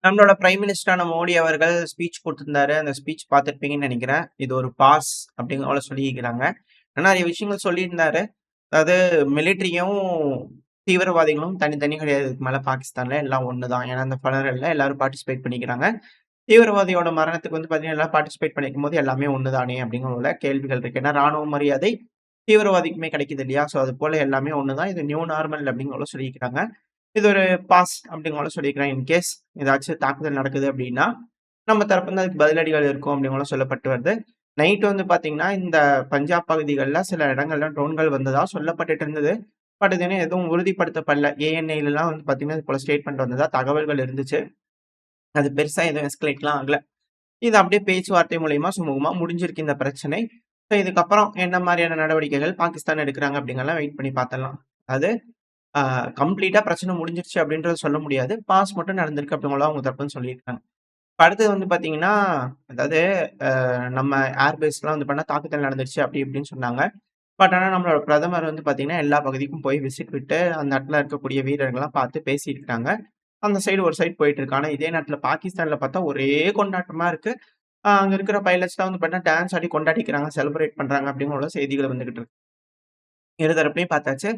நம்மளோட பிரைம் மினிஸ்டரான மோடி அவர்கள் ஸ்பீச் குடுத்திருந்தாரு. அந்த ஸ்பீச் பார்த்திருப்பீங்கன்னு நெனைக்கிறேன். இது ஒரு பாஸ் அப்படிங்கிற போல சொல்லியிருக்கிறாங்க. நெறைய விஷயங்கள் சொல்லியிருந்தாரு. அதாவது மிலிட்டரியும், தீவிரவாதிகளும் தனித்தனி கிடையாது. இதுக்கு மேல பாகிஸ்தான்ல எல்லாம் ஒண்ணு தான். ஏன்னா அந்த ஃபெடரல்ல எல்லாரும் பார்ட்டிசிபேட் பண்ணிக்கிறாங்க. தீவிரவாதியோட மரணத்துக்கு வந்து பார்த்தீங்கன்னா, எல்லாரும் பார்ட்டிசிபேட் பண்ணிக்கும்போது எல்லாமே ஒண்ணு தானே அப்படிங்கிற போல கேள்விகள் இருக்கு. ஏன்னா ராணுவ மரியாதை தீவிரவாதிக்குமே கிடைக்குது இல்லையா? ஸோ அது போல எல்லாமே ஒண்ணு தான். இது நியூ நார்மல் அப்படிங்கிற போல சொல்லியிருக்கிறாங்க. இது ஒரு பாஸ் அப்படிங்கிற போல சொல்லியிருக்கிறாங்க. இன்கேஸ் ஏதாச்சும் தாக்குதல் நடக்குது அப்படின்னா, நம்ம தரப்புலருந்து அதுக்கு பதிலடிகள் இருக்கும் அப்படிங்கிற போல சொல்லப்பட்டு வருது. நைட் வந்து பார்த்தீங்கன்னா, இந்த பஞ்சாப் பகுதிகள்ல சில இடங்கள்ல ட்ரோன்கள் வந்ததா சொல்லப்பட்டுட்டு இருந்தது. பட் இது இன்னும் எதுவும் உறுதிப்படுத்தப்படல. ஏஎன்ஐலலாம் வந்து பார்த்தீங்கன்னா, இது போல ஸ்டேட்மெண்ட் வந்ததா தகவல்கள் இருந்துச்சு. அது பெருசா எதுவும் எஸ்கலேட்லாம் ஆகல. இது அப்படியே பேச்சுவார்த்தை மூலியமா சுமூகமா முடிஞ்சிருக்கு இந்த பிரச்சனை. ஸோ இதுக்கப்புறம் என்ன மாரியான நடவடிக்கைகள் பாகிஸ்தான் எடுக்குறாங்க அப்படிங்கிறதெல்லாம் வெயிட் பண்ணி பார்த்துடலாம். அது ஆ கம்ப்ளீட்டா பிரச்சனை முடிஞ்சிருச்சு அப்படின்றத சொல்ல முடியாது. பாஸ் மட்டும் நடந்திருக்கு அப்படிங்கிற அவங்க தரப்புன்னு சொல்லியிருக்காங்க. இப்ப அடுத்தது வந்து பார்த்தீங்கன்னா, அதாவது நம்ம ஏர்பேஸ்லாம் வந்து பண்ணா தாக்குதல் நடந்துருச்சு அப்படி இப்படின்னு சொன்னாங்க. பட் ஆனா நம்மளோட பிரதமர் வந்து பார்த்தீங்கன்னா, எல்லா பகுதிக்கும் போய் விசிட் விட்டு அந்த இடத்துல இருக்கக்கூடிய வீரர்கள்லாம் பார்த்து பேசியிருக்காங்க. அந்த சைடு ஒரு சைடு போயிட்டு இருக்கு. ஆனா இதே நேரத்துல பாகிஸ்தான்ல பார்த்தா ஒரே கொண்டாட்டமா இருக்கு. அங்க இருக்கிற பைலட்ஸ்லாம் வந்து பார்த்தீங்கன்னா, டான்ஸ் ஆடி கொண்டாடிக்கிறாங்க, செலிப்ரேட் பண்றாங்க அப்படிங்கிற செய்திகள் வந்துகிட்டு இருக்கு. இரு தரப்புலயும் பார்த்தாச்சு.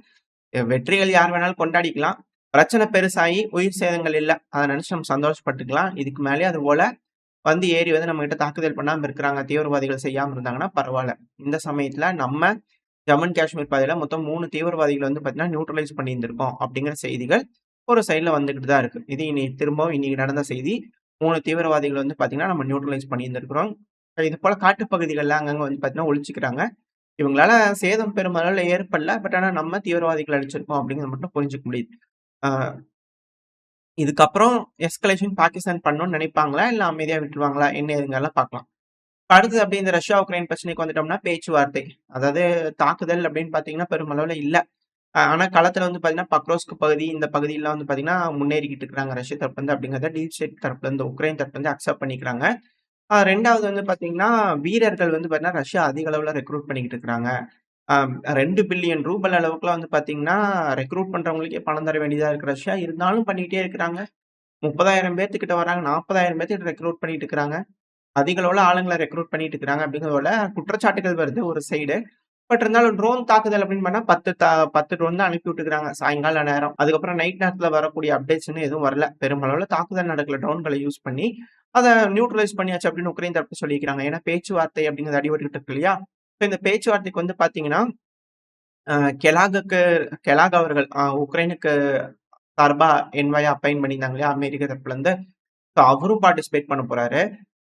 வெற்றிகள் யார் வேணாலும் கொண்டாடிக்கலாம். பிரச்சனை பெருசாயி உயிர் சேதங்கள் இல்ல. அத நினைச்சு நம்ம சந்தோஷப்பட்டுக்கலாம். இதுக்கு மேலயும் அதுபோல வந்து ஏறி வந்து நம்மகிட்ட தாக்குதல் பண்ணாம இருக்கிறாங்க. தீவிரவாதிகள் செய்யாம இருந்தாங்கன்னா பரவால்ல. இந்த சமயத்துல நம்ம ஜம்மு அண்ட் காஷ்மீர் பகுதியில மொத்தம் 3 தீவிரவாதிகள வந்து பார்த்தீங்கன்னா, நியூட்ரலைஸ் பண்ணியிருந்திருக்கோம் அப்படிங்கிற செய்திகள் ஒரு சைடுல வந்துகிட்டு தான் இருக்கு. இது திரும்பவும் இன்னைக்கு நடந்த செய்தி. 3 தீவிரவாதிகள் வந்து பார்த்தீங்கன்னா, நம்ம நியூட்ரலைஸ் பண்ணியிருந்திருக்கிறோம். இது போல காட்டுப் பகுதிகள்ல அங்கங்க வந்து பார்த்தீங்கன்னா ஒளிச்சுக்கிறாங்க. இவங்களால சேதம் பெருமளவுல ஏற்படல. பட் ஆனா நம்ம தீவிரவாதிகள அடிச்சிருக்கோம் அப்படிங்கிறத மட்டும் புரிஞ்சுக்க முடியுது. ஆ இதுக்கப்புறம் எஸ்கலேஷன் பாகிஸ்தான் பண்ணணும்னு நினைப்பாங்களா? இல்ல அமைதியா விட்டுருவாங்களா? என்ன ஏதுங்கலாம் பார்க்கலாம். இப்ப அடுத்தது அப்படியே இந்த ரஷ்யா, உக்ரைன் பிரச்சனைக்கு வந்துட்டோம்னா பேச்சுவார்த்தை. அதாவது தாக்குதல் அப்படின்னு பார்த்தீங்கன்னா, பெருமளவுல இல்ல. ஆனா களத்துல வந்து பார்த்தீங்கன்னா, பக்ரோவ்ஸ்க் பகுதி, இந்த பகுதியெல்லாம் வந்து பார்த்தீங்கன்னா, முன்னேறிக்கிட்டு இருக்காங்க ரஷ்ய தரப்புலருந்து அப்படிங்கிறத டீப் ஸ்டேட் தரப்புலருந்து, உக்ரைன் தரப்புலருந்து அக்செப்ட் பண்ணிக்கிறாங்க. 2வது வந்து பார்த்தீங்கன்னா, வீரர்கள் வந்து பார்த்தீங்கன்னா, ரஷ்யா அதிக அளவுல ரெக்ரூட் பண்ணிக்கிட்டு இருக்கிறாங்க. அ ரூ. 2 பில்லியன் அளவுக்குலாம் வந்து பார்த்தீங்கன்னா, ரெக்ரூட் பண்றவங்களுக்கே பணம் தர வேண்டியதா இருக்கு ரஷ்யா. இருந்தாலும் பண்ணிட்டே இருக்கிறாங்க. 30,000 பேத்துக்கிட்ட வராங்க. 40,000 பேத்துக்கிட்ட ரெக்ரூட் பண்ணிட்டு இருக்கிறாங்க. அதிக அளவுல ஆளுங்கள ரெக்ரூட் பண்ணிட்டு இருக்கிறாங்க அப்படிங்கிறதோட குற்றச்சாட்டுகள் வருது ஒரு சைடு. பட் இருந்தாலும் ட்ரோன் தாக்குதல் அப்படின்னு பண்ணா 10 ட்ரோன் தான் அனுப்பி விட்டுருக்காங்க சாயங்கால நேரம். அதுக்கப்புறம் நைட் நேரத்துல வரக்கூடிய அப்டேட்ஸ் இன்னும் எதுவும் வரல. பெருமளவுல தாக்குதல் நடக்கல ட்ரோன்கள யூஸ் பண்ணி. அத நியூட்ரலைஸ் பண்ணியாச்சு அப்படின்னு உக்ரைன் தரப்பு சொல்லிக்கிறாங்க. ஏன்னா பேச்சுவார்த்தை அப்படிங்கிறது அடிபட்டுட்டு இருக்கு இல்லையா? இப்ப இந்த பேச்சுவார்த்தைக்கு வந்து பார்த்தீங்கன்னா, அ கெலாகுக்கு கெலாக் அவர்கள் உக்ரைனுக்கு சார்பா என்வாயா அப்பாயிண்ட் பண்ணியிருந்தாங்க இல்லையா? அமெரிக்க தரப்புலருந்து. சோ அவரும் பார்ட்டிசிபேட் பண்ண போறாரு.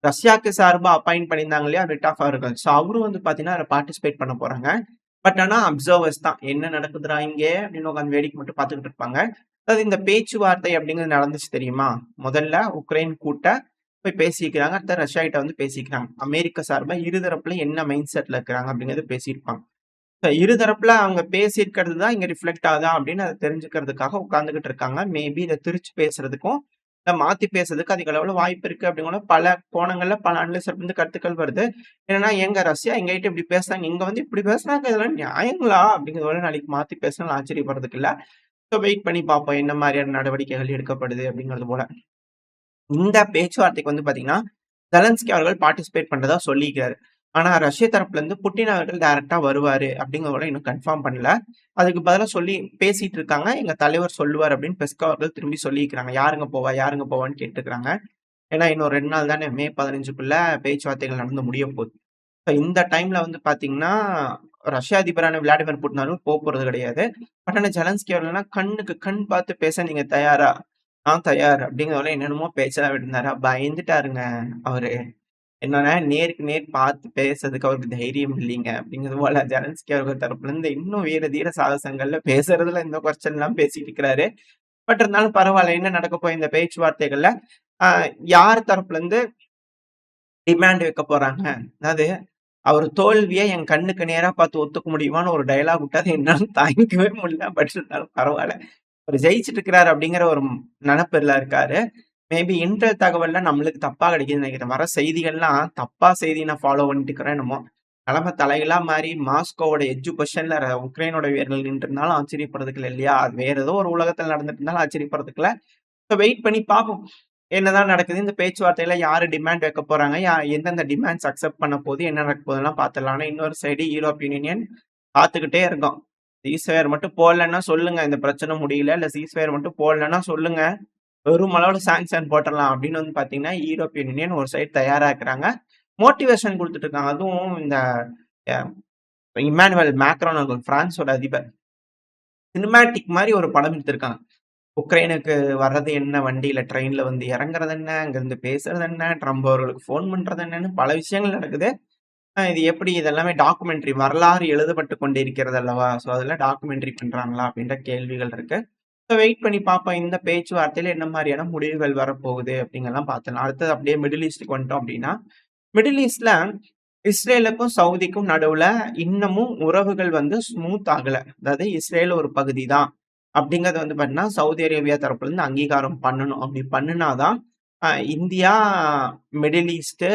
ரஷ்யாக்கு சார்பா அப்பாயிண்ட் பண்ணியிருந்தாங்க இல்லையா? விட்டாஃப் அவர்கள். சோ அவரும் வந்து பார்த்தீங்கன்னா, அதுல பார்ட்டிசிபேட் பண்ண போறாங்க. பட் ஆனா அப்சர்வர்ஸ் தான். என்ன நடக்குதுடா இங்க? அப்படின்னு உட்கார்ந்து வேடிக்கை மட்டும் பார்த்துக்கிட்டு இருப்பாங்க. அதாவது இந்த பேச்சுவார்த்தை அப்படிங்கிறது நடந்துச்சு தெரியுமா? முதல்ல உக்ரைன் கூட்ட போய் பேசிக்கிறாங்க. அடுத்து ரஷ்யா கிட்ட வந்து பேசிக்கிறாங்க. அமெரிக்கா சார்பா இருதரப்புல என்ன மைண்ட் செட்ல இருக்கிறாங்க அப்படிங்கிறத பேசியிருப்பாங்க. இருதரப்புல அவங்க பேசியிருக்கிறது தான் இங்க ரிஃப்ளெக்ட் ஆகுதா அப்படின்னு அத தெரிஞ்சுக்கிறதுக்காக உட்கார்ந்துகிட்டு இருக்காங்க. மேபி இத திரிச்சு பேசுறதுக்கும், இல்ல மாத்தி பேசுறதுக்கு அதிக அளவுல வாய்ப்பு இருக்கு அப்படிங்கிற பல கோணங்கள்ல பல அனலிஸ்ட்ல இருந்து கருத்துக்கள் வருது. என்னன்னா, "ஏங்க ரஷ்யா எங்ககிட்ட இப்படி பேசுறாங்க, இங்க வந்து இப்படி பேசுறாங்க. இதெல்லாம் நியாயங்களா?" அப்படிங்கிறத நாளைக்கு மாத்தி பேசினாலும் ஆச்சரியப்படுறதுக்கு இல்ல. ஸோ வெயிட் பண்ணி பார்ப்போம். என்ன மாரியான நடவடிக்கைகள் எடுக்கப்படுது அப்படிங்கிறது போல. இந்த பேச்சுவார்த்தைக்கு வந்து பார்த்தீங்கன்னா, ஜெலன்ஸ்கி அவர்கள் பார்ட்டிசிபேட் பண்றதா சொல்லியிருக்காரு. ஆனா, ரஷ்ய தரப்புலருந்து புட்டின் அவர்கள் டைரக்ட்டா வருவாரு அப்படிங்கிறத இன்னும் கன்ஃபார்ம் பண்ணல. அதுக்கு பதிலா சொல்லி பேசிட்டு இருக்காங்க. எங்க தலைவர் சொல்லுவார் அப்படின்னு பெஸ்கோ அவர்கள் திரும்பி சொல்லியிருக்கிறாங்க. யாருங்க போவா? யாருங்க போவான்னு கேட்டுருக்காங்க. ஏன்னா, இன்னும் 2 நாள் தானே மே 15க்குள்ள பேச்சுவார்த்தைகள் நடந்து முடிய போகுது. இந்த டைம்ல வந்து பார்த்தீங்கன்னா, ரஷ்ய அதிபரான விளாடிமிர் புட்டின் அவர்கள் போப்போறது கிடையாது. பட் ஆனா ஜெலன்ஸ்கி அவர்கள்னா கண்ணுக்கு கண் பார்த்து பேச நீங்க தயாரா? நான் தயார் அப்படிங்கிறவரை என்னென்னமோ பேச்செல்லாம் விட்டுருந்தாரு. பயந்துட்டாருங்க அவரு. என்னன்னா நேருக்கு நேர் பார்த்து பேசுறதுக்கு அவருக்கு தைரியம் இல்லைங்க. அப்படிங்கிறது போல ஜெலன்ஸ்கி அவர்கள் தரப்புல இருந்து இன்னும் வீர தீர சாகசங்கள்ல பேசுறதுல எந்த குறைச்சல்லாம் பேசிட்டு இருக்கிறாரு. பட் இருந்தாலும் பரவால்ல. என்ன நடக்க போகுது இந்த பேச்சுவார்த்தைகள்ல? அ யார் தரப்புல இருந்து டிமாண்ட் வைக்க போறாங்க? அதாவது அவரு தோல்விய என் கண்ணுக்கு நேரா பார்த்து ஒத்துக்க முடியுமான்னு ஒரு டயலாக் விட்டாரு. என்னால தாங்கிக்கவே முடியல. பட் இருந்தாலும் பரவால்ல. அவரு ஜெயிச்சுட்டு இருக்கிறாரு அப்படிங்கிற ஒரு நெனப்புல இருக்காரு. மேபி இன்டெல் தகவல்லாம் நம்மளுக்கு தப்பா கிடைக்குதுன்னு நெனைக்கிறேன். வர செய்திகள்லாம் தப்பா செய்தி நான் ஃபாலோ பண்ணிட்டு இருக்கிறேன் என்னமோ. நிலைமை தலைகீழா மாறி மாஸ்கோவோட எட்ஜ் பொசிஷன்ல உக்ரைனோட வீரர்கள் நின்றுருந்தாலும் ஆச்சரியப்படுறதுக்கு இல்ல இல்லையா? அது வேற ஏதோ ஒரு உலகத்துல நடந்துட்டு இருந்தாலும் ஆச்சரியப்படுறதுக்கு இல்ல. ஸோ வெயிட் பண்ணி பார்ப்போம். என்னதான் நடக்குது? இந்த பேச்சுவார்த்தையில யாரு டிமாண்ட் வைக்க போறாங்க? எந்தெந்த டிமாண்ட்ஸ் அக்செப்ட் பண்ண போது, என்ன நடக்க போதுலாம் பார்த்துடலாம். ஆனா இன்னொரு சைடு யூரோப்பியன் யூனியன் பார்த்துக்கிட்டே இருக்கோம். சீஸ்ஃபயர் மட்டும் போடலன்னா சொல்லுங்க, இந்த பிரச்சனை முடியல. இல்ல சீஸ்ஃபயர் மட்டும் போடலன்னா சொல்லுங்க. வெறும் அளவுல சாங்ஷன் போட்டுறலாம் அப்படின்னு வந்து பார்த்தீங்கன்னா, யூரோப்பியன் யூனியன் ஒரு சைடு தயாரா இருக்கிறாங்க. மோட்டிவேஷன் குடுத்துட்டு இருக்காங்க. அதுவும் இந்த அ இம்மானுவேல் மேக்ரான் அவர்கள் பிரான்ஸோட அதிபர். சினிமேட்டிக் மாரி ஒரு படம் எடுத்திருக்காங்க. உக்ரைனுக்கு வர்றது என்ன வண்டியில, ட்ரெயின்ல வந்து இறங்குறது என்ன, அங்கருந்து பேசுறது என்ன, ட்ரம்ப் அவர்களுக்கு ஃபோன் பண்றது என்னன்னு பல விஷயங்கள் நடக்குது. இது எப்படி இது எல்லாமே டாக்குமெண்ட்ரி வரலாறு எழுதப்பட்டு கொண்டிருக்கிறது அல்லவா? ஸோ அதெல்லாம் டாக்குமெண்ட்ரி பண்றாங்களா? அப்படின்ற கேள்விகள் இருக்கு. ஸோ வெயிட் பண்ணி பார்ப்போம். இந்த பேச்சுவார்த்தையில என்ன மாரியான முடிவுகள் வரப்போகுது அப்படிங்கலாம் பார்த்துடலாம். அடுத்தது அப்படியே மிடில் ஈஸ்ட்க்கு வந்துட்டோம் அப்படின்னா, மிடில் ஈஸ்ட்ல இஸ்ரேலுக்கும், சவுதிக்கும் நடுவுல இன்னமும் உறவுகள் வந்து ஸ்மூத் ஆகல. அதாவது இஸ்ரேல் ஒரு பகுதி தான். அப்படிங்கிறது வந்து பார்த்தீங்கன்னா, சவுதி அரேபியா தரப்புலருந்து அங்கீகாரம் பண்ணணும். அப்படி பண்ணுனா தான், இந்தியா, மிடில் ஈஸ்ட்டு,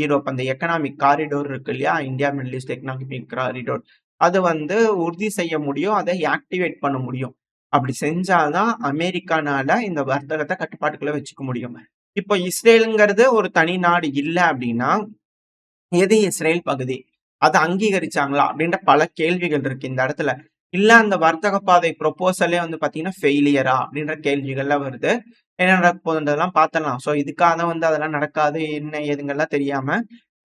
யூரோப் அந்த எக்கனாமிக் காரிடோர் இருக்கு இல்லையா? India, middle east economic corridor. அது வந்து உறுதி செய்ய முடியும். அதை ஆக்டிவேட் பண்ண முடியும். அப்படி செஞ்சா தான் அமெரிக்கானால இந்த வர்த்தகத்த கட்டுப்பாட்டுக்குள்ள வச்சுக்க முடியும். இப்போ இஸ்ரேல்ங்கிறது ஒரு தனி நாடு இல்ல அப்படின்னா, எது இஸ்ரேல் பகுதி? அத அங்கீகரிச்சாங்களா? அப்படின்ற பல கேள்விகள் இருக்கு இந்த இடத்துல. இல்ல அந்த வர்த்தக பாதை ப்ரொபோசலே வந்து பார்த்தீங்கன்னா, ஃபெயிலியரா? அப்படின்ற கேள்விகள்லாம் வருது. என்ன நடக்க போகுதுன்றதெல்லாம் பார்த்துடலாம். ஸோ இதுக்காக தான் வந்து அதெல்லாம் நடக்காது, என்ன ஏதுங்கெல்லாம் தெரியாம,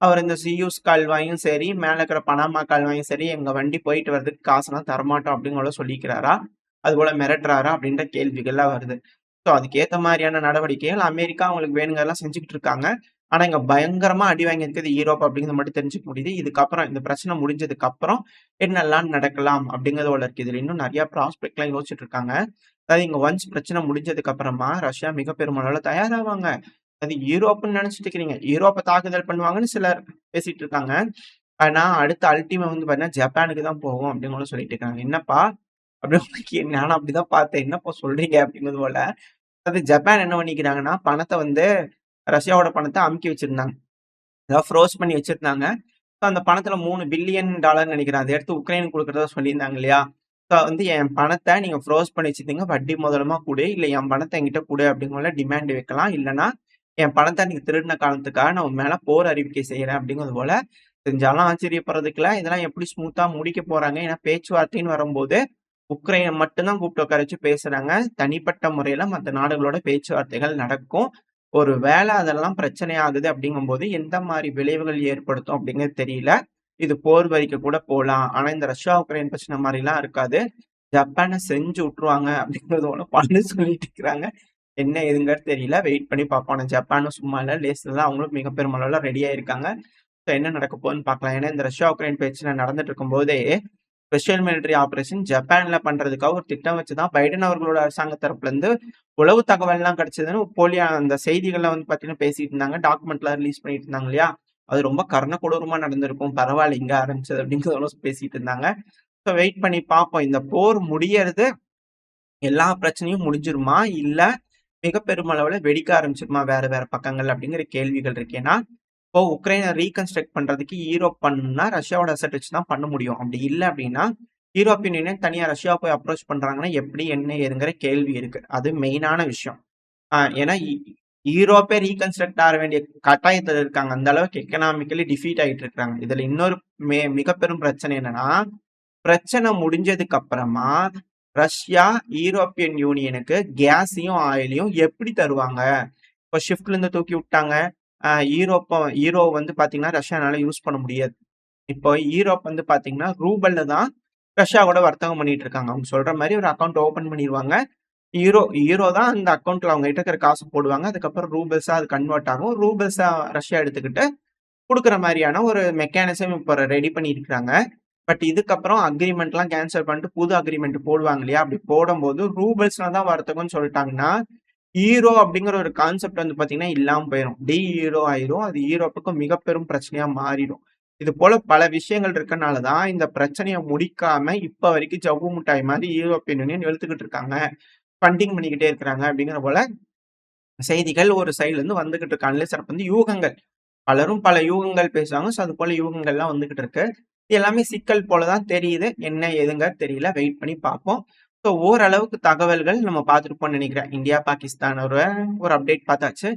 அவர் இந்த சியூஸ் கால்வாயும் சரி, மேல இருக்கிற பனாமா கால்வாயும் சரி, எங்க வண்டி போயிட்டு வரதுக்கு காசுலாம் தரமாட்டோம் அப்படிங்கிறத சொல்லிக்கிறாரா? அதுபோல மிரட்டுறாரா? அப்படின்ற கேள்விகள்லாம் வருது. ஸோ அதுக்கேத்த மாரியான நடவடிக்கைகள் அமெரிக்கா அவங்களுக்கு வேணுங்கிறதெல்லாம் செஞ்சுகிட்டு இருக்காங்க. ஆனா, இங்க பயங்கரமா அடி வாங்கியிருக்கிறது ஈரோப் அப்படிங்கிறது மட்டும் தெரிஞ்சுக்க முடியுது. இதுக்கப்புறம் இந்த பிரச்சனை முடிஞ்சதுக்கு அப்புறம் என்னெல்லாம் நடக்கலாம் அப்படிங்கிறதோட இருக்கு. இதுல இன்னும் நெறைய ப்ராஸ்பெக்ட்லாம் யோசிச்சுட்டு இருக்காங்க. அதாவது இங்க ஒன்ஸ் பிரச்சனை முடிஞ்சதுக்கு அப்புறமா ரஷ்யா மிக பெருமளவுல தயாராவாங்க. அது யூரோப்ன்னு நெனச்சுட்டு இருக்கிறீங்க. யூரோப்ப தாக்குதல் பண்ணுவாங்கன்னு சிலர் பேசிட்டு இருக்காங்க. ஆனா, அடுத்த அல்டிமேட் வந்து பார்த்தீங்கன்னா, ஜப்பானுக்கு தான் போகும் அப்படின்னு கூட சொல்லிட்டு இருக்காங்க. என்னப்பா? அப்படின்னு நானும் அப்படிதான் பார்த்தேன். என்னப்பா சொல்றீங்க? அப்படிங்கிறது போல. அது ஜப்பான் என்ன பண்ணிக்கிறாங்கன்னா, பணத்த வந்து ரஷ்யாவோட பணத்த அமுக்கி வச்சிருந்தாங்க. அதாவது ஃப்ரோஸ் பண்ணி வச்சிருந்தாங்க. ஸோ அந்த பணத்துல $3 பில்லியன் நெனைக்கிறேன். அத எடுத்து உக்ரைனுக்கு குடுக்குறதா சொல்லியிருந்தாங்க இல்லையா? ஸோ வந்து என் பணத்த நீங்க ஃப்ரோஸ் பண்ணி வச்சிருந்தீங்க. வட்டி முதலுமா குடு. இல்ல என் பணத்த என்கிட்ட குடு அப்படிங்கிற டிமாண்ட் வைக்கலாம். இல்லன்னா, என் பணத்த நீங்க திருடின காரணத்துக்காக நான் உன் மேல போர் அறிவிக்கை செய்றேன் அப்படிங்கிறது போல செஞ்சாலும் ஆச்சரியப்படுறதுக்கு இல்ல. இதெல்லாம் எப்படி ஸ்மூத்தா முடிக்க போறாங்க. ஏன்னா பேச்சுவார்த்தைன்னு வரும்போது, உக்ரைன மட்டும் தான் கூப்பிட்டு உட்கார வச்சு பேசுறாங்க. தனிப்பட்ட முறையில மத்த நாடுகளோட பேச்சுவார்த்தைகள் நடக்கும். ஒரு வேள அதெல்லாம் பிரச்சனை ஆகுது அப்படிங்கும்போது, எந்த மாரி விளைவுகள் ஏற்படுத்தும் அப்படிங்கிறது தெரியல. இது போர் வரைக்கும் கூட போலாம். ஆனா இந்த ரஷ்யா, உக்ரைன் பிரச்சனை மாரிலாம் இருக்காது. ஜப்பான செஞ்சு விட்டுருவாங்க அப்படிங்கிறது போல பலரும் சொல்லிட்டு இருக்கிறாங்க. என்ன ஏதுங்கிறது தெரியல. வெயிட் பண்ணி பார்ப்போம். ஆனா ஜப்பானும் சும்மா இல்ல. லேஸ்ல தான் அவங்களும் மிக பெருமளவுல ரெடியா இருக்காங்க. ஸோ என்ன நடக்க போகுதுன்னு பார்க்கலாம். ஏன்னா இந்த ரஷ்யா, உக்ரைன் பிரச்சனை நடந்துட்டு இருக்கும்போதே, ஸ்பெஷல் மிலிட்டரி ஆப்பரேஷன் ஜப்பான்ல பண்றதுக்காக ஒரு திட்டம் வச்சு தான் பைடன் அவர்களோட அரசாங்க தரப்புலருந்து உளவு தகவல்லாம் கிடைச்சதுன்னு போலியா அந்த செய்திகள்ல வந்து பார்த்தீங்கன்னா பேசிட்டு இருந்தாங்க. டாக்குமெண்ட்லாம் ரிலீஸ் பண்ணிட்டு இருந்தாங்க இல்லையா? அது ரொம்ப கர்ண கொடூரமா நடந்திருக்கும். பரவாயில்ல இங்க ஆரம்பிச்சது அப்படிங்கிறதெல்லாம் பேசிட்டு இருந்தாங்க. ஸோ வெயிட் பண்ணி பார்ப்போம். இந்த போர் முடியறது எல்லா பிரச்சனையும் முடிஞ்சிருமா? இல்ல மிக பெருமளவுல வெடிக்க ஆரம்பிச்சுருமா வேற வேற பக்கங்கள் அப்படிங்கிற கேள்விகள் இருக்கு. ஏன்னா, இப்போ உக்ரைன ரீகன்ஸ்ட்ரக்ட் பண்றதுக்கு யூரோப் பண்ணும்னா, ரஷ்யாவோட அசெட் வச்சு தான் பண்ண முடியும். அப்படி இல்ல அப்படின்னா, யூரோப்பியன் யூனியன் தனியா ரஷ்யாவ போய் அப்ரோச் பண்றாங்கன்னா, எப்படி என்ன ஏதுங்கிற கேள்வி இருக்கு. அது மெயினான விஷயம். ஏன்னா யூரோப்பே ரீகன்ஸ்ட்ரக்ட் ஆக வேண்டிய கட்டாயத்துல இருக்காங்க. அந்த அளவுக்கு எக்கனாமிக்கலி டிஃபீட் ஆயிட்டு இருக்காங்க. இதுல இன்னொரு மிக பெரும் பிரச்சனை என்னன்னா, பிரச்சனை முடிஞ்சதுக்கு அப்புறமா ரஷ்யா யூரோப்பியன் யூனியனுக்கு கேஸையும், ஆயிலையும் எப்படி தருவாங்க? இப்போ ஷிஃப்ட்ல இருந்து தூக்கி விட்டாங்க. யூரோ வந்து பார்த்தீங்கன்னா, ரஷ்யானால யூஸ் பண்ண முடியாது. இப்போ யூரோப் வந்து பார்த்தீங்கன்னா, ரூபல்ல தான் ரஷ்யா கூட வர்த்தகம் பண்ணிட்டு இருக்காங்க. அவங்க சொல்ற மாரி ஒரு அக்கவுண்ட் ஓப்பன் பண்ணிருவாங்க. யூரோ யூரோ தான் அந்த அக்கவுண்ட்ல அவங்க கிட்ட இருக்கிற காசு போடுவாங்க. அதுக்கப்புறம் ரூபிள்ஸா அது கன்வெர்ட் ஆகும். ரூபிள்ஸா ரஷ்யா எடுத்துக்கிட்டு குடுக்குற மாரியான ஒரு மெக்கானிசம் இப்ப ரெடி பண்ணியிருக்காங்க. பட் இதுக்கப்புறம் அக்ரீமெண்ட்லாம் கேன்சல் பண்ணிட்டு புது அக்ரீமெண்ட் போடுவாங்க இல்லையா? அப்படி போடும்போது ரூபிள்ஸ்ல தான் வர்த்தகம்னு சொல்லிட்டாங்கன்னா, ஈரோ அப்படிங்கிற ஒரு கான்செப்ட் வந்து பார்த்தீங்கன்னா இல்லாம போயிரும். ஈரோ ஆயிரும். அது யூரோப்புக்கு மிக பெரும் பிரச்சனையா மாறிடும். இது போல பல விஷயங்கள் இருக்கனால தான் இந்த பிரச்சனைய முடிக்காம இப்ப வரைக்கும் ஜவ்வு மிட்டாய் மாரி யூரோப்பியன் யூனியன் இழுத்துக்கிட்டு இருக்காங்க. ஃபண்டிங் பண்ணிக்கிட்டே இருக்கிறாங்க அப்படிங்கிற போல செய்திகள் ஒரு சைடுல இருந்து வந்துகிட்டு இருக்கு. அன்லெஸ் வந்து யூகங்கள். பலரும் பல யூகங்கள் பேசுவாங்க. ஸோ அது போல யூகங்கள்லாம் வந்துகிட்டு இருக்கு. இது எல்லாமே சிக்கல் போல தான் தெரியுது. என்ன ஏதுங்க தெரியல. வெயிட் பண்ணி பார்ப்போம். ஸோ ஓரளவுக்கு தகவல்கள் நம்ம பார்த்துருப்போம்னு நினைக்கிறேன். இந்தியா, பாகிஸ்தான் ஒரு அப்டேட் பார்த்தாச்சு.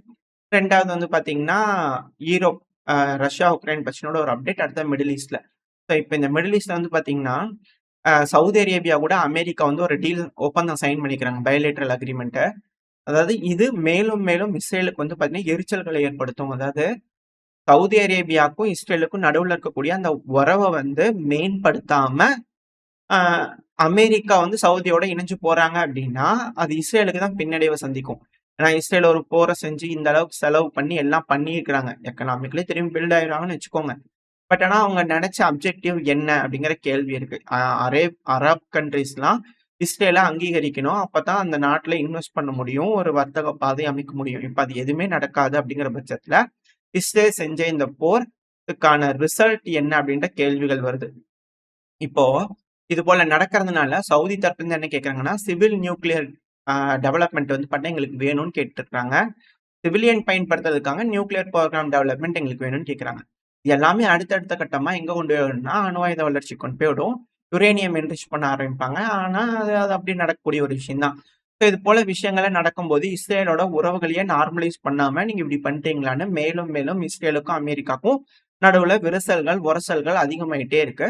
2வது வந்து பார்த்தீங்கன்னா, ஈரோப் அ ரஷ்யா, உக்ரைன் பிரச்சனையோட ஒரு அப்டேட். அடுத்தது மிடில் ஈஸ்ட்ல. ஸோ இப்ப இந்த மிடில் ஈஸ்ட்ல வந்து பார்த்தீங்கன்னா, சவுதி அரேபியா கூட அமெரிக்கா வந்து ஒரு ஒப்பந்தம் சைன் பண்ணிக்கிறாங்க. பைலேட்டரல் அக்ரீமென்ட்ட. அதாவது இது மேலும் மேலும் இஸ்ரேலுக்கு வந்து பார்த்தீங்கன்னா, எரிச்சல்களை ஏற்படுத்தும். அதாவது சவுதி அரேபியாவுக்கும், இஸ்ரேலுக்கும் நடுவுல இருக்கக்கூடிய அந்த உறவ வந்து மேம்படுத்தாம, அ அமெரிக்கா வந்து சவுதியோட இணைஞ்சு போறாங்க அப்டின்னா, அது இஸ்ரேலுக்கு தான் பின்னடைவ சந்திக்கும். ஏன்னா இஸ்ரேல் ஒரு போர செஞ்சு இந்த அளவுக்கு செலவு பண்ணி எல்லாம் பண்ணியிருக்கிறாங்க. எக்கனாமிக்கலி திரும்பி பில்ட் ஆயிடுவாங்கன்னு வச்சுக்கோங்க. பட் ஆனா அவங்க நெனச்ச அப்ஜெக்டிவ் என்ன அப்டிங்கிற கேள்வி இருக்கு. அரப் கண்ட்ரீஸ்லாம் இஸ்ரேல அங்கீகரிக்கணும். அப்பதான் அந்த நாட்டுல இன்வெஸ்ட் பண்ண முடியும். ஒரு வர்த்தக பாதை அமைக்க முடியும். இப்ப அது எதுவுமே நடக்காது அப்டிங்கிற பட்சத்துல, இஸ்ரேல் செஞ்ச இந்த போர்க்கான ரிசல்ட் என்ன அப்டின்ற கேள்விகள் வருது. இப்போ இது போல நடக்கிறதுனால சவுதி தரப்புலருந்து என்ன கேட்கறாங்கன்னா, சிவில் நியூக்ளியர் டெவலப்மென்ட் வந்து பண்ண எங்களுக்கு வேணும்னு கேட்டுருக்காங்க. சிவிலியன் பயன்படுத்துறதுக்காக நியூக்ளியர் புரோகிராம் டெவலப்மென்ட் எங்களுக்கு வேணும்னு கேட்கறாங்க. இது எல்லாமே அடுத்தடுத்த கட்டமா எங்க கொண்டு போய் விடும்னா, அணு ஆயுத வளர்ச்சிக்கு கொண்டு போய் விடும். யுரேனியம் என்ரிச் பண்ண ஆரம்பிப்பாங்க. ஆனா, அது அது அப்படியே நடக்கக்கூடிய ஒரு விஷயம் தான். ஸோ இது போல விஷயங்கள்லாம் நடக்கும்போது, இஸ்ரேலோட உறவுகளையே நார்மலைஸ் பண்ணாம, நீங்க இப்படி பண்ணிட்டீங்களான்னு மேலும் மேலும் இஸ்ரேலுக்கும், அமெரிக்காவுக்கும் நடுவுல விரிசல்கள், உரசல்கள் அதிகமாயிட்டே இருக்கு.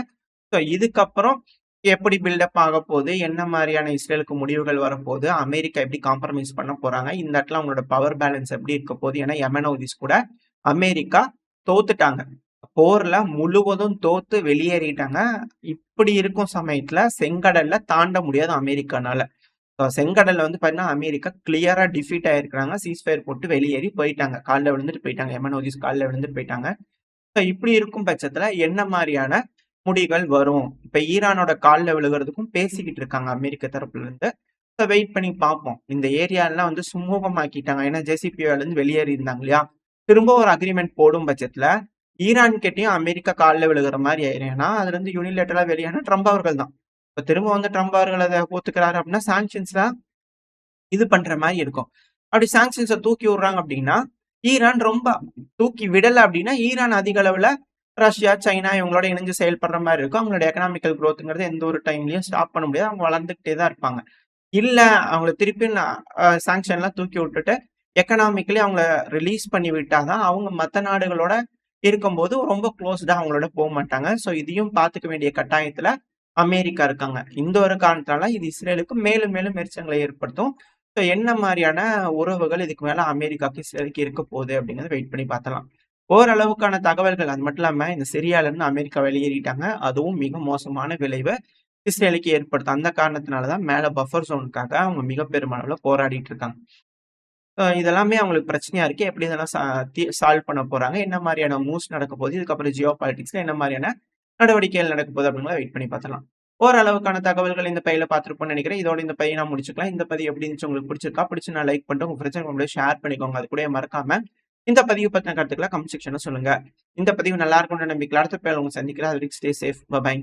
ஸோ இதுக்கப்புறம் எப்படி பில்டப் ஆகப்போது? என்ன மாரியான இஸ்ரேலுக்கு முடிவுகள் வரப்போது? அமெரிக்கா எப்படி காம்ப்ரமைஸ் பண்ண போறாங்க? இந்த இடத்துல அவங்களோட பவர் பேலன்ஸ் எப்படி இருக்க போது? ஏன்னா யெமன் ஹூதிஸ் கூட அமெரிக்கா தோத்துட்டாங்க. போர்ல முழுவதும் தோத்து வெளியேறிட்டாங்க. இப்படி இருக்கும் சமயத்துல செங்கடல்ல தாண்ட முடியாது அமெரிக்கானால. செங்கடல்ல வந்து பார்த்தீங்கன்னா, அமெரிக்கா கிளியரா டிஃபீட் ஆயிருக்கிறாங்க. சீஸ்ஃபயர் போட்டு வெளியேறி போயிட்டாங்க. கால்ல விழுந்துட்டு போயிட்டாங்க. யெமன் ஹூதிஸ் கால்ல விழுந்துட்டு போயிட்டாங்க. இப்படி இருக்கும் பட்சத்துல என்ன மாரியான முடிவுகள் வரும்? இப்ப ஈரானோட கால்ல விழுகுறதுக்கும் பேசிக்கிட்டு இருக்காங்க அமெரிக்க தரப்புல இருந்து. வெயிட் பண்ணி பார்ப்போம். இந்த ஏரியாலாம் வந்து சுமூகமாக்கிட்டாங்க. ஏன்னா ஜேசிபிஓல இருந்து வெளியேறி இருந்தாங்க இல்லையா? திரும்ப ஒரு அக்ரீமெண்ட் போடும் பட்சத்துல, ஈரான் கிட்டயும் அமெரிக்கா கால்ல விழுகுற மாரி ஆயிரும். ஏன்னா அதுல இருந்து யூனிலேட்டரலா வெளியானா ட்ரம்ப் அவர்கள் தான். இப்ப திரும்ப வந்து ட்ரம்ப் அவர்கள் அத ஒத்துக்கிறாரு அப்படின்னா, சாங்ஷன்ஸ்லாம் இது பண்ற மாரி இருக்கும். அப்படி சாங்ஷன்ஸ தூக்கி விடுறாங்க அப்படின்னா, ஈரான் ரொம்ப தூக்கி விடல அப்படின்னா, ஈரான் அதிக அளவுல ரஷ்யா, சைனா இவங்களோட இணைஞ்சு செயல்படுற மாரி இருக்கும். அவங்களோட எக்கனாமிக்கல் குரோத்ங்கிறது எந்த ஒரு டைம்லயும் ஸ்டாப் பண்ண முடியாது. அவங்க வளர்ந்துகிட்டே தான் இருப்பாங்க. இல்ல அவங்கள திருப்பியும் சாங்ஷன்லாம் தூக்கி விட்டுட்டு, எக்கனாமிக்கலி அவங்கள ரிலீஸ் பண்ணி விட்டா தான், அவங்க மத்த நாடுகளோட இருக்கும்போது ரொம்ப குளோஸ்டா அவங்களோட போமாட்டாங்க. இதையும் பார்த்துக்க வேண்டிய கட்டாயத்துல அமெரிக்கா இருக்காங்க. இந்த ஒரு காரணத்தினால இது இஸ்ரேலுக்கு மேலும் மேலும் எரிச்சல்களை ஏற்படுத்தும். என்ன மாரியான உறவுகள் இதுக்கு மேல அமெரிக்காவுக்கு, இஸ்ரேலுக்கு இருக்க போகுது அப்படிங்கிறத வெயிட் பண்ணி பார்த்தலாம். ஓரளவுக்கான தகவல்கள் அது மட்டும் இல்லாம இந்த சிரியால இருந்து அமெரிக்கா வெளியேறிட்டாங்க. அதுவும் மிக மோசமான விளைவ இஸ்ரேலுக்கு ஏற்படுத்தும். அந்த காரணத்தினால தான் மேல பஃபர் ஜோனுக்காக அவங்க மிக பெருமளவுல போராடிட்டு இருக்காங்க. இதெல்லாமே அவங்களுக்கு பிரச்சனையா இருக்கு. எப்படி இதெல்லாம் சால்வ் பண்ண போறாங்க? என்ன மாரியான மூவ்ஸ் நடக்க போகுது? இதுக்கப்புறம் ஜியோ பாலிடிக்ஸ்ல என்ன மாரியான நடவடிக்கைகள் நடக்க போகுது? அப்படிங்கிறத வெயிட் பண்ணி பார்த்தலாம். ஓரளவுக்கான தகவல்கள் இந்த பதிவுல பார்த்திருப்போம்னு நினைக்கிறேன். இதோட இந்த பதிவை நான் முடிச்சுக்கலாம். இந்த பதிவு எப்படி இருந்துச்சு? உங்களுக்கு பிடிச்சிருக்கா? பிடிச்சுனா லைக் பண்ணிட்டு உங்க ஃப்ரெண்ட்ஸ் ஷேர் பண்ணிக்கோங்க. அது கூடவே மறக்காம இந்த பதிவு பத்தின கருத்துக்கள கமெண்ட் செக்ஷன்ல சொல்லுங்க. இந்த பதிவு நல்லா இருக்கும்னு நம்பிக்கையில அடுத்த பதிவுல உங்கள சந்திக்கிறேன். அது வரைக்கும் ஸ்டே சேஃப். பை.